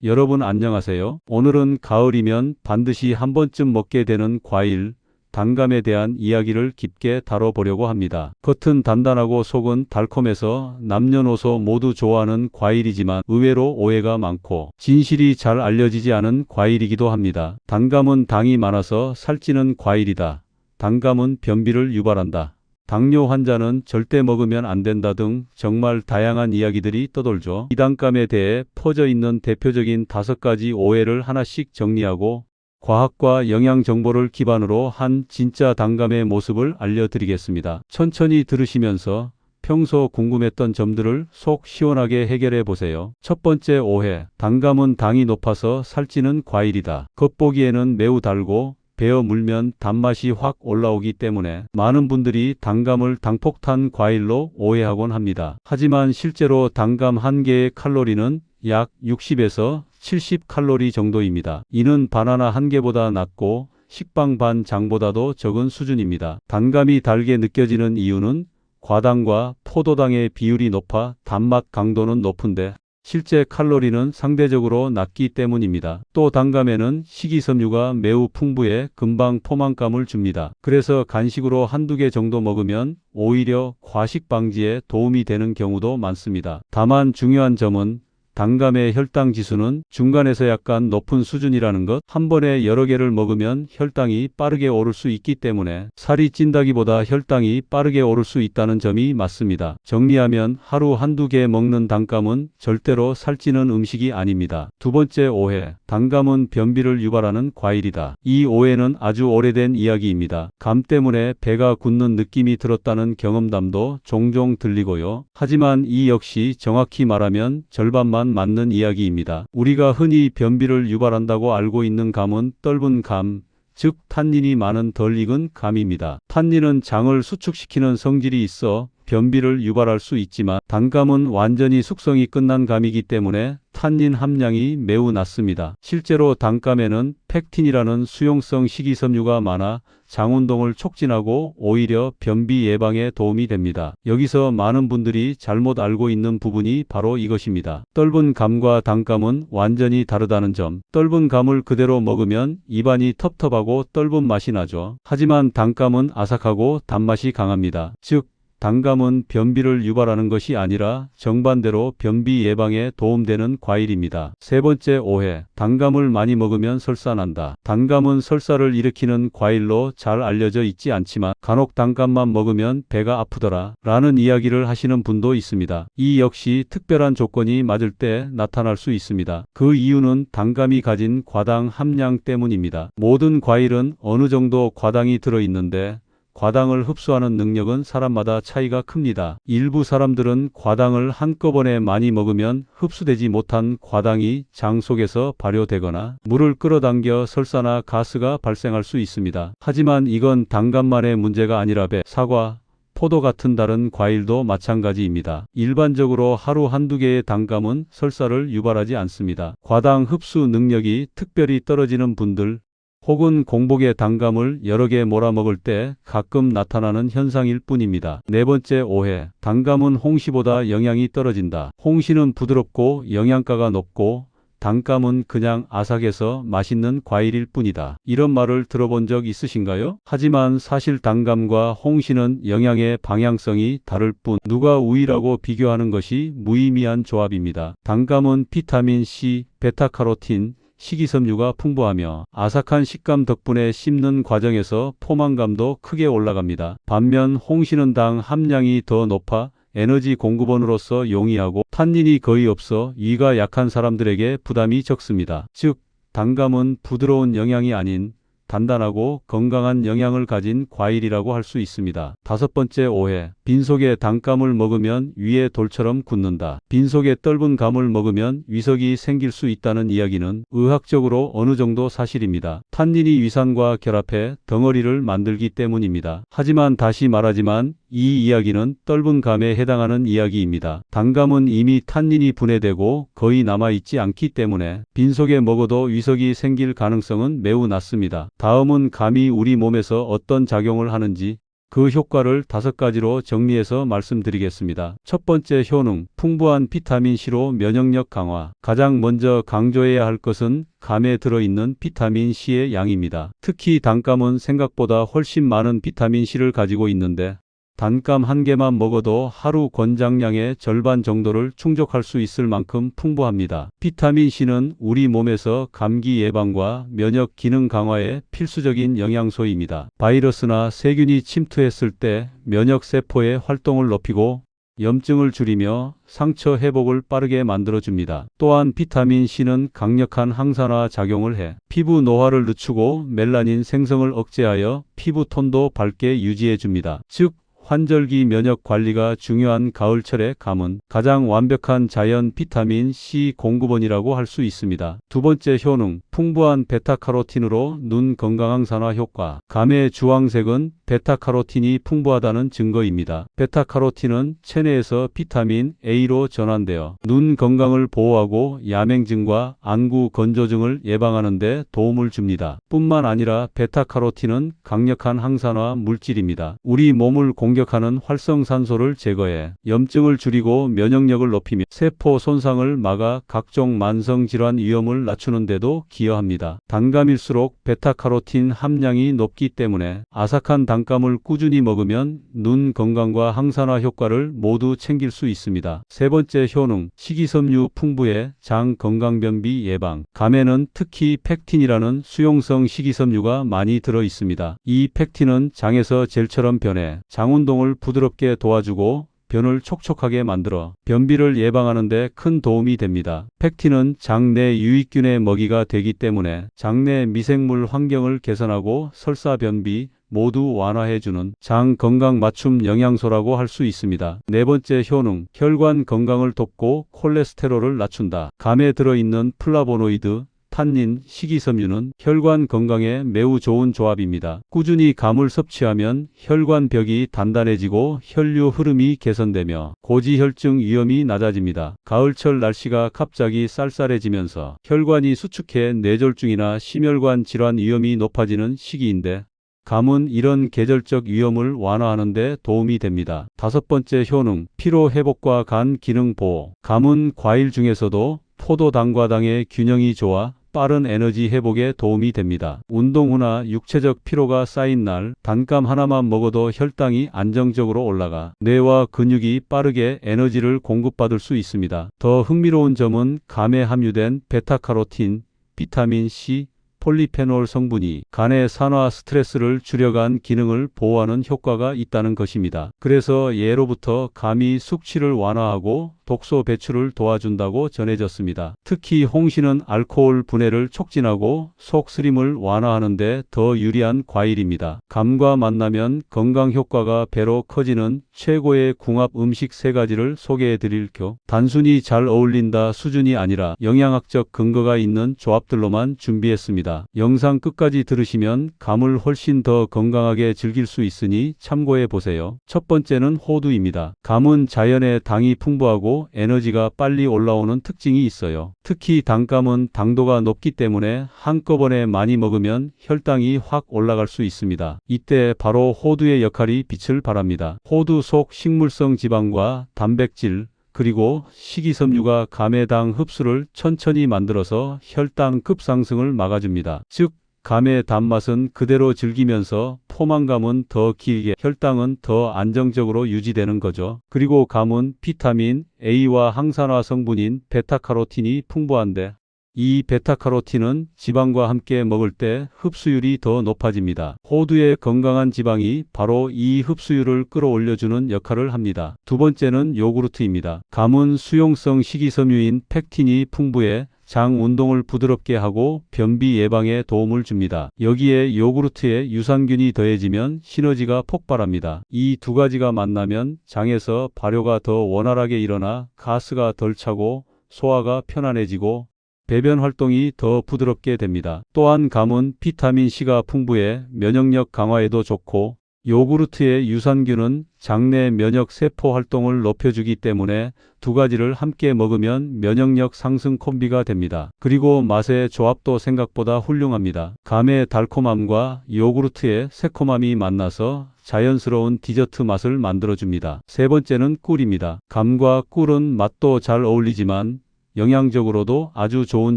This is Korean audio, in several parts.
여러분 안녕하세요. 오늘은 가을이면 반드시 한 번쯤 먹게 되는 과일, 단감에 대한 이야기를 깊게 다뤄보려고 합니다. 겉은 단단하고 속은 달콤해서 남녀노소 모두 좋아하는 과일이지만 의외로 오해가 많고 진실이 잘 알려지지 않은 과일이기도 합니다. 단감은 당이 많아서 살찌는 과일이다. 단감은 변비를 유발한다. 당뇨 환자는 절대 먹으면 안 된다 등 정말 다양한 이야기들이 떠돌죠. 이 단감에 대해 퍼져 있는 대표적인 5가지 오해를 하나씩 정리하고 과학과 영양 정보를 기반으로 한 진짜 단감의 모습을 알려드리겠습니다. 천천히 들으시면서 평소 궁금했던 점들을 속 시원하게 해결해 보세요. 첫 번째 오해, 단감은 당이 높아서 살찌는 과일이다. 겉보기에는 매우 달고 베어 물면 단맛이 확 올라오기 때문에 많은 분들이 단감을 당폭탄 과일로 오해하곤 합니다. 하지만 실제로 단감 한 개의 칼로리는 약 60에서 70칼로리 정도입니다. 이는 바나나 한 개보다 낮고 식빵 반 장보다도 적은 수준입니다. 단감이 달게 느껴지는 이유는 과당과 포도당의 비율이 높아 단맛 강도는 높은데 실제 칼로리는 상대적으로 낮기 때문입니다. 또 단감에는 식이섬유가 매우 풍부해 금방 포만감을 줍니다. 그래서 간식으로 한두 개 정도 먹으면 오히려 과식 방지에 도움이 되는 경우도 많습니다. 다만 중요한 점은 단감의 혈당 지수는 중간에서 약간 높은 수준이라는 것, 한 번에 여러 개를 먹으면 혈당이 빠르게 오를 수 있기 때문에 살이 찐다기보다 혈당이 빠르게 오를 수 있다는 점이 맞습니다. 정리하면 하루 한두 개 먹는 단감은 절대로 살찌는 음식이 아닙니다. 두 번째 오해, 단감은 변비를 유발하는 과일이다. 이 오해는 아주 오래된 이야기입니다. 감 때문에 배가 굳는 느낌이 들었다는 경험담도 종종 들리고요. 하지만 이 역시 정확히 말하면 절반만 맞는 이야기입니다. 우리가 흔히 변비를 유발한다고 알고 있는 감은 떫은 감, 즉 탄닌이 많은 덜 익은 감입니다. 탄닌은 장을 수축시키는 성질이 있어 변비를 유발할 수 있지만 단감은 완전히 숙성이 끝난 감이기 때문에 탄닌 함량이 매우 낮습니다. 실제로 단감에는 펙틴이라는 수용성 식이섬유가 많아 장운동을 촉진하고 오히려 변비 예방에 도움이 됩니다. 여기서 많은 분들이 잘못 알고 있는 부분이 바로 이것입니다. 떫은 감과 단감은 완전히 다르다는 점. 떫은 감을 그대로 먹으면 입안이 텁텁하고 떫은 맛이 나죠. 하지만 단감은 아삭하고 단맛이 강합니다. 즉 단감은 변비를 유발하는 것이 아니라 정반대로 변비 예방에 도움되는 과일입니다. 세 번째 오해, 단감을 많이 먹으면 설사난다. 단감은 설사를 일으키는 과일로 잘 알려져 있지 않지만 간혹 단감만 먹으면 배가 아프더라 라는 이야기를 하시는 분도 있습니다. 이 역시 특별한 조건이 맞을 때 나타날 수 있습니다. 그 이유는 단감이 가진 과당 함량 때문입니다. 모든 과일은 어느 정도 과당이 들어있는데 과당을 흡수하는 능력은 사람마다 차이가 큽니다. 일부 사람들은 과당을 한꺼번에 많이 먹으면 흡수되지 못한 과당이 장 속에서 발효되거나 물을 끌어당겨 설사나 가스가 발생할 수 있습니다. 하지만 이건 단감만의 문제가 아니라 배, 사과, 포도 같은 다른 과일도 마찬가지입니다. 일반적으로 하루 한두 개의 단감은 설사를 유발하지 않습니다. 과당 흡수 능력이 특별히 떨어지는 분들, 혹은 공복에 단감을 여러 개 몰아 먹을 때 가끔 나타나는 현상일 뿐입니다. 네 번째 오해, 단감은 홍시보다 영양이 떨어진다. 홍시는 부드럽고 영양가가 높고 단감은 그냥 아삭해서 맛있는 과일일 뿐이다. 이런 말을 들어본 적 있으신가요? 하지만 사실 단감과 홍시는 영양의 방향성이 다를 뿐 누가 우위라고 비교하는 것이 무의미한 조합입니다. 단감은 비타민 C, 베타카로틴, 식이섬유가 풍부하며 아삭한 식감 덕분에 씹는 과정에서 포만감도 크게 올라갑니다. 반면 홍시는 당 함량이 더 높아 에너지 공급원으로서 용이하고 탄닌이 거의 없어 위가 약한 사람들에게 부담이 적습니다. 즉, 단감은 부드러운 영양이 아닌 단단하고 건강한 영양을 가진 과일이라고 할 수 있습니다. 다섯 번째 오해, 빈속에 단감을 먹으면 위에 돌처럼 굳는다. 빈속에 떫은 감을 먹으면 위석이 생길 수 있다는 이야기는 의학적으로 어느 정도 사실입니다. 탄닌이 위산과 결합해 덩어리를 만들기 때문입니다. 하지만 다시 말하지만 이 이야기는 떫은 감에 해당하는 이야기입니다. 단감은 이미 탄닌이 분해되고 거의 남아있지 않기 때문에 빈속에 먹어도 위석이 생길 가능성은 매우 낮습니다. 다음은 감이 우리 몸에서 어떤 작용을 하는지 그 효과를 5가지로 정리해서 말씀드리겠습니다. 첫 번째 효능, 풍부한 비타민C로 면역력 강화. 가장 먼저 강조해야 할 것은 감에 들어있는 비타민C의 양입니다. 특히 단감은 생각보다 훨씬 많은 비타민C를 가지고 있는데 단감 한 개만 먹어도 하루 권장량의 절반 정도를 충족할 수 있을 만큼 풍부합니다. 비타민C는 우리 몸에서 감기 예방과 면역 기능 강화에 필수적인 영양소입니다. 바이러스나 세균이 침투했을 때 면역 세포의 활동을 높이고 염증을 줄이며 상처 회복을 빠르게 만들어줍니다. 또한 비타민C는 강력한 항산화 작용을 해 피부 노화를 늦추고 멜라닌 생성을 억제하여 피부톤도 밝게 유지해줍니다. 즉, 환절기 면역 관리가 중요한 가을철의 감은 가장 완벽한 자연 비타민 C 공급원이라고 할 수 있습니다. 두 번째 효능, 풍부한 베타카로틴으로 눈 건강 항산화 효과. 감의 주황색은 베타카로틴이 풍부하다는 증거입니다. 베타카로틴은 체내에서 비타민 A로 전환되어 눈 건강을 보호하고 야맹증과 안구 건조증을 예방하는 데 도움을 줍니다. 뿐만 아니라 베타카로틴은 강력한 항산화 물질입니다. 우리 몸을 공격하는 활성산소를 제거해 염증을 줄이고 면역력을 높이며 세포 손상을 막아 각종 만성질환 위험을 낮추는 데도 기여합니다. 단감일수록 베타카로틴 함량이 높기 때문에 아삭한 단감을 꾸준히 먹으면 눈 건강과 항산화 효과를 모두 챙길 수 있습니다. 세 번째 효능, 식이섬유 풍부해 장 건강 변비 예방. 감에는 특히 펙틴이라는 수용성 식이섬유가 많이 들어 있습니다. 이 펙틴은 장에서 젤처럼 변해 장 운동을 부드럽게 도와주고 변을 촉촉하게 만들어 변비를 예방하는 데 큰 도움이 됩니다. 펙틴은 장내 유익균의 먹이가 되기 때문에 장내 미생물 환경을 개선하고 설사 변비 모두 완화해주는 장 건강 맞춤 영양소라고 할 수 있습니다. 네 번째 효능, 혈관 건강을 돕고 콜레스테롤을 낮춘다. 감에 들어있는 플라보노이드, 탄닌, 식이섬유는 혈관 건강에 매우 좋은 조합입니다. 꾸준히 감을 섭취하면 혈관벽이 단단해지고 혈류 흐름이 개선되며 고지혈증 위험이 낮아집니다. 가을철 날씨가 갑자기 쌀쌀해지면서 혈관이 수축해 뇌졸중이나 심혈관 질환 위험이 높아지는 시기인데 감은 이런 계절적 위험을 완화하는 데 도움이 됩니다. 다섯 번째 효능, 피로 회복과 간 기능 보호. 감은 과일 중에서도 포도당과 당의 균형이 좋아 빠른 에너지 회복에 도움이 됩니다. 운동 후나 육체적 피로가 쌓인 날 단감 하나만 먹어도 혈당이 안정적으로 올라가 뇌와 근육이 빠르게 에너지를 공급받을 수 있습니다. 더 흥미로운 점은 감에 함유된 베타카로틴, 비타민 C, 폴리페놀 성분이 간의 산화 스트레스를 줄여간 기능을 보호하는 효과가 있다는 것입니다. 그래서 예로부터 감이 숙취를 완화하고 독소 배출을 도와준다고 전해졌습니다. 특히 홍시는 알코올 분해를 촉진하고 속쓰림을 완화하는 데 더 유리한 과일입니다. 감과 만나면 건강 효과가 배로 커지는 최고의 궁합 음식 3가지를 소개해 드릴 겸 단순히 잘 어울린다 수준이 아니라 영양학적 근거가 있는 조합들로만 준비했습니다. 영상 끝까지 들으시면 감을 훨씬 더 건강하게 즐길 수 있으니 참고해 보세요. 첫 번째는 호두입니다. 감은 자연의 당이 풍부하고 에너지가 빨리 올라오는 특징이 있어요. 특히 단감은 당도가 높기 때문에 한꺼번에 많이 먹으면 혈당이 확 올라갈 수 있습니다. 이때 바로 호두의 역할이 빛을 발합니다. 호두 속 식물성 지방과 단백질 그리고 식이섬유가 감의 당 흡수를 천천히 만들어서 혈당 급상승을 막아줍니다. 즉 감의 단맛은 그대로 즐기면서 포만감은 더 길게 혈당은 더 안정적으로 유지되는 거죠. 그리고 감은 비타민 A와 항산화 성분인 베타카로틴이 풍부한데 이 베타카로틴은 지방과 함께 먹을 때 흡수율이 더 높아집니다. 호두의 건강한 지방이 바로 이 흡수율을 끌어올려주는 역할을 합니다. 두 번째는 요구르트입니다. 감은 수용성 식이섬유인 펙틴이 풍부해 장 운동을 부드럽게 하고 변비 예방에 도움을 줍니다. 여기에 요구르트에 유산균이 더해지면 시너지가 폭발합니다. 이 두 가지가 만나면 장에서 발효가 더 원활하게 일어나 가스가 덜 차고 소화가 편안해지고 배변 활동이 더 부드럽게 됩니다. 또한 감은 비타민 C가 풍부해 면역력 강화에도 좋고 요구르트의 유산균은 장내 면역 세포 활동을 높여주기 때문에 두 가지를 함께 먹으면 면역력 상승 콤비가 됩니다. 그리고 맛의 조합도 생각보다 훌륭합니다. 감의 달콤함과 요구르트의 새콤함이 만나서 자연스러운 디저트 맛을 만들어줍니다. 세 번째는 꿀입니다. 감과 꿀은 맛도 잘 어울리지만 영양적으로도 아주 좋은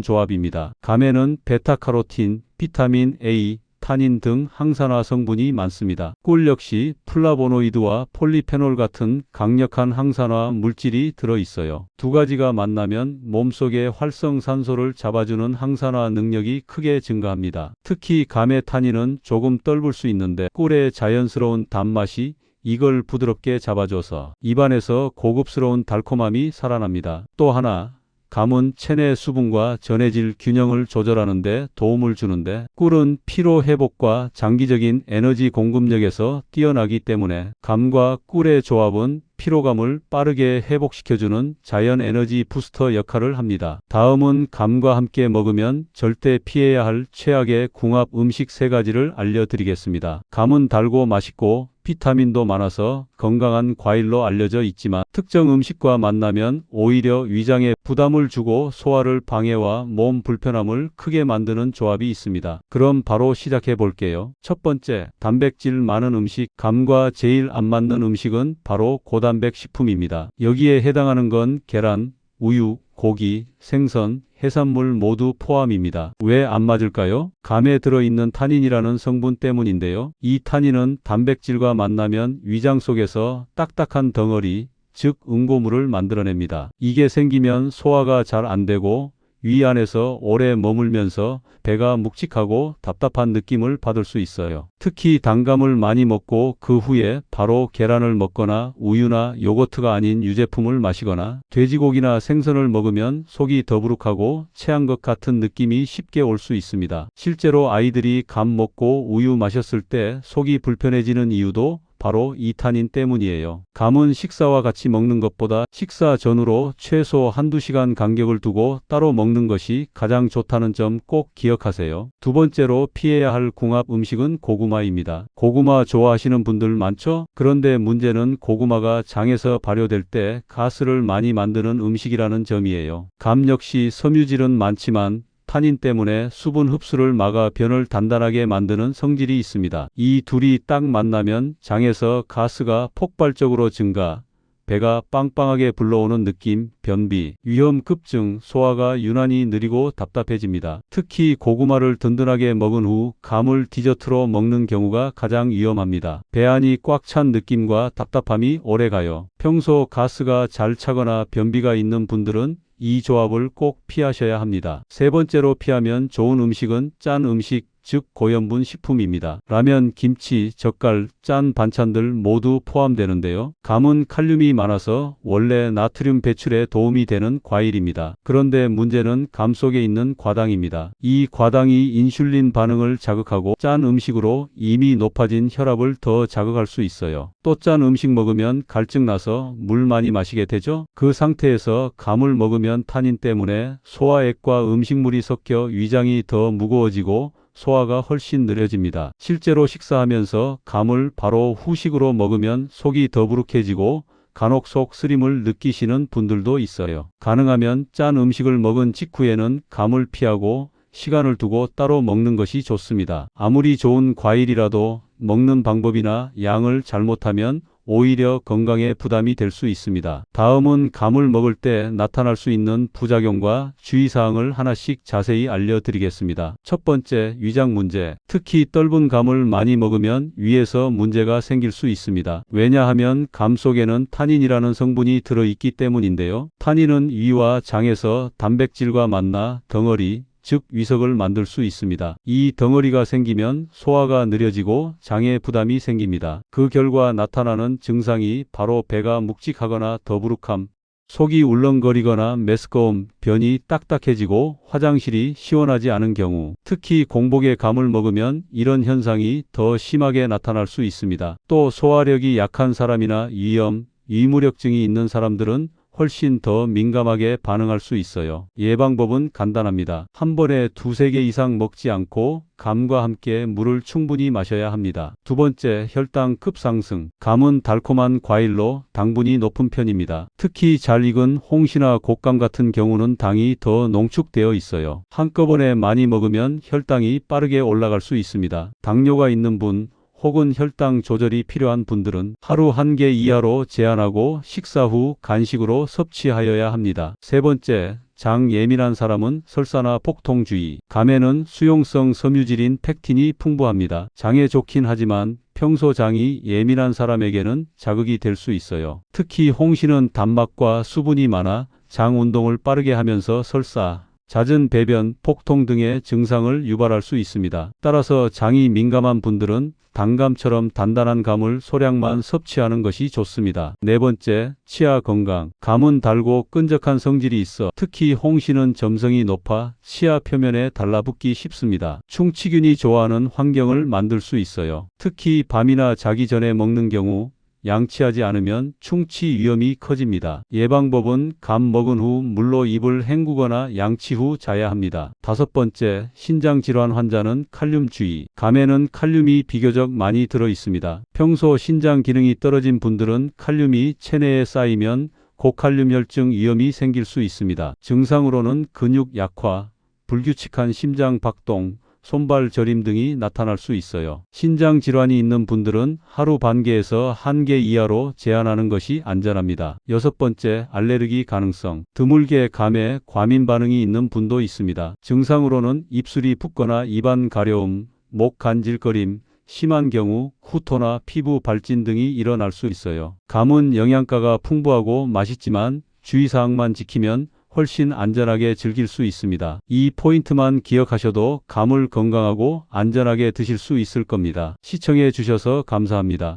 조합입니다. 감에는 베타카로틴, 비타민 A, 타닌 등 항산화 성분이 많습니다. 꿀 역시 플라보노이드와 폴리페놀 같은 강력한 항산화 물질이 들어있어요. 두 가지가 만나면 몸속의 활성산소를 잡아주는 항산화 능력이 크게 증가합니다. 특히 감의 타닌은 조금 떫을 수 있는데 꿀의 자연스러운 단맛이 이걸 부드럽게 잡아줘서 입안에서 고급스러운 달콤함이 살아납니다. 또 하나, 감은 체내 수분과 전해질 균형을 조절하는 데 도움을 주는데 꿀은 피로 회복과 장기적인 에너지 공급력에서 뛰어나기 때문에 감과 꿀의 조합은 피로감을 빠르게 회복시켜주는 자연 에너지 부스터 역할을 합니다. 다음은 감과 함께 먹으면 절대 피해야 할 최악의 궁합 음식 세 가지를 알려드리겠습니다. 감은 달고 맛있고 비타민도 많아서 건강한 과일로 알려져 있지만 특정 음식과 만나면 오히려 위장에 부담을 주고 소화를 방해와 몸 불편함을 크게 만드는 조합이 있습니다. 그럼 바로 시작해 볼게요. 첫 번째, 단백질 많은 음식. 감과 제일 안 맞는 음식은 바로 고단백 식품입니다. 여기에 해당하는 건 계란, 우유, 고기, 생선, 해산물 모두 포함입니다. 왜 안 맞을까요? 감에 들어있는 타닌이라는 성분 때문인데요. 이 타닌은 단백질과 만나면 위장 속에서 딱딱한 덩어리, 즉 응고물을 만들어냅니다. 이게 생기면 소화가 잘 안 되고 위 안에서 오래 머물면서 배가 묵직하고 답답한 느낌을 받을 수 있어요. 특히 단감을 많이 먹고 그 후에 바로 계란을 먹거나 우유나 요거트가 아닌 유제품을 마시거나 돼지고기나 생선을 먹으면 속이 더부룩하고 체한 것 같은 느낌이 쉽게 올 수 있습니다. 실제로 아이들이 감 먹고 우유 마셨을 때 속이 불편해지는 이유도 바로 이 타닌 때문이에요. 감은 식사와 같이 먹는 것보다 식사 전후로 최소 한두 시간 간격을 두고 따로 먹는 것이 가장 좋다는 점 꼭 기억하세요. 두 번째로 피해야 할 궁합 음식은 고구마입니다. 고구마 좋아하시는 분들 많죠? 그런데 문제는 고구마가 장에서 발효될 때 가스를 많이 만드는 음식이라는 점이에요. 감 역시 섬유질은 많지만 타닌 때문에 수분 흡수를 막아 변을 단단하게 만드는 성질이 있습니다. 이 둘이 딱 만나면 장에서 가스가 폭발적으로 증가, 배가 빵빵하게 불러오는 느낌, 변비, 위험급증, 소화가 유난히 느리고 답답해집니다. 특히 고구마를 든든하게 먹은 후 감을 디저트로 먹는 경우가 가장 위험합니다. 배 안이 꽉 찬 느낌과 답답함이 오래가요. 평소 가스가 잘 차거나 변비가 있는 분들은 이 조합을 꼭 피하셔야 합니다. 세 번째로 피하면 좋은 음식은 짠 음식, 즉 고염분 식품입니다. 라면, 김치, 젓갈, 짠 반찬들 모두 포함되는데요. 감은 칼륨이 많아서 원래 나트륨 배출에 도움이 되는 과일입니다. 그런데 문제는 감 속에 있는 과당입니다. 이 과당이 인슐린 반응을 자극하고 짠 음식으로 이미 높아진 혈압을 더 자극할 수 있어요. 또 짠 음식 먹으면 갈증 나서 물 많이 마시게 되죠. 그 상태에서 감을 먹으면 타닌 때문에 소화액과 음식물이 섞여 위장이 더 무거워지고 소화가 훨씬 느려집니다. 실제로 식사하면서 감을 바로 후식으로 먹으면 속이 더부룩해지고 간혹 속 쓰림을 느끼시는 분들도 있어요. 가능하면 짠 음식을 먹은 직후에는 감을 피하고 시간을 두고 따로 먹는 것이 좋습니다. 아무리 좋은 과일이라도 먹는 방법이나 양을 잘못하면 오히려 건강에 부담이 될 수 있습니다. 다음은 감을 먹을 때 나타날 수 있는 부작용과 주의사항을 하나씩 자세히 알려드리겠습니다. 첫 번째, 위장 문제. 특히 떫은 감을 많이 먹으면 위에서 문제가 생길 수 있습니다. 왜냐하면 감 속에는 타닌이라는 성분이 들어있기 때문인데요. 타닌은 위와 장에서 단백질과 만나 덩어리, 즉 위석을 만들 수 있습니다. 이 덩어리가 생기면 소화가 느려지고 장에 부담이 생깁니다. 그 결과 나타나는 증상이 바로 배가 묵직하거나 더부룩함, 속이 울렁거리거나 메스꺼움, 변이 딱딱해지고 화장실이 시원하지 않은 경우, 특히 공복에 감을 먹으면 이런 현상이 더 심하게 나타날 수 있습니다. 또 소화력이 약한 사람이나 위염, 위무력증이 있는 사람들은 훨씬 더 민감하게 반응할 수 있어요. 예방법은 간단합니다. 한 번에 두세 개 이상 먹지 않고 감과 함께 물을 충분히 마셔야 합니다. 두 번째, 혈당 급상승. 감은 달콤한 과일로 당분이 높은 편입니다. 특히 잘 익은 홍시나 곶감 같은 경우는 당이 더 농축되어 있어요. 한꺼번에 많이 먹으면 혈당이 빠르게 올라갈 수 있습니다. 당뇨가 있는 분, 혹은 혈당 조절이 필요한 분들은 하루 1개 이하로 제한하고 식사 후 간식으로 섭취하여야 합니다. 세 번째, 장 예민한 사람은 설사나 복통 주의. 감에는 수용성 섬유질인 팩틴이 풍부합니다. 장에 좋긴 하지만 평소 장이 예민한 사람에게는 자극이 될 수 있어요. 특히 홍시는 단맛과 수분이 많아 장 운동을 빠르게 하면서 설사, 잦은 배변, 복통 등의 증상을 유발할 수 있습니다. 따라서 장이 민감한 분들은 단감처럼 단단한 감을 소량만 섭취하는 것이 좋습니다. 네 번째, 치아 건강. 감은 달고 끈적한 성질이 있어 특히 홍시는 점성이 높아 치아 표면에 달라붙기 쉽습니다. 충치균이 좋아하는 환경을 만들 수 있어요. 특히 밤이나 자기 전에 먹는 경우 양치하지 않으면 충치 위험이 커집니다. 예방법은 감 먹은 후 물로 입을 헹구거나 양치 후 자야 합니다. 다섯 번째, 신장질환 환자는 칼륨 주의. 감에는 칼륨이 비교적 많이 들어 있습니다. 평소 신장 기능이 떨어진 분들은 칼륨이 체내에 쌓이면 고칼륨 혈증 위험이 생길 수 있습니다. 증상으로는 근육 약화, 불규칙한 심장 박동, 손발 저림 등이 나타날 수 있어요. 신장 질환이 있는 분들은 하루 반개에서 1개 이하로 제한하는 것이 안전합니다. 여섯 번째, 알레르기 가능성. 드물게 감에 과민 반응이 있는 분도 있습니다. 증상으로는 입술이 붓거나 입안 가려움, 목 간질거림, 심한 경우 후토나 피부 발진 등이 일어날 수 있어요. 감은 영양가가 풍부하고 맛있지만 주의사항만 지키면 훨씬 안전하게 즐길 수 있습니다. 이 포인트만 기억하셔도 감을 건강하고 안전하게 드실 수 있을 겁니다. 시청해 주셔서 감사합니다.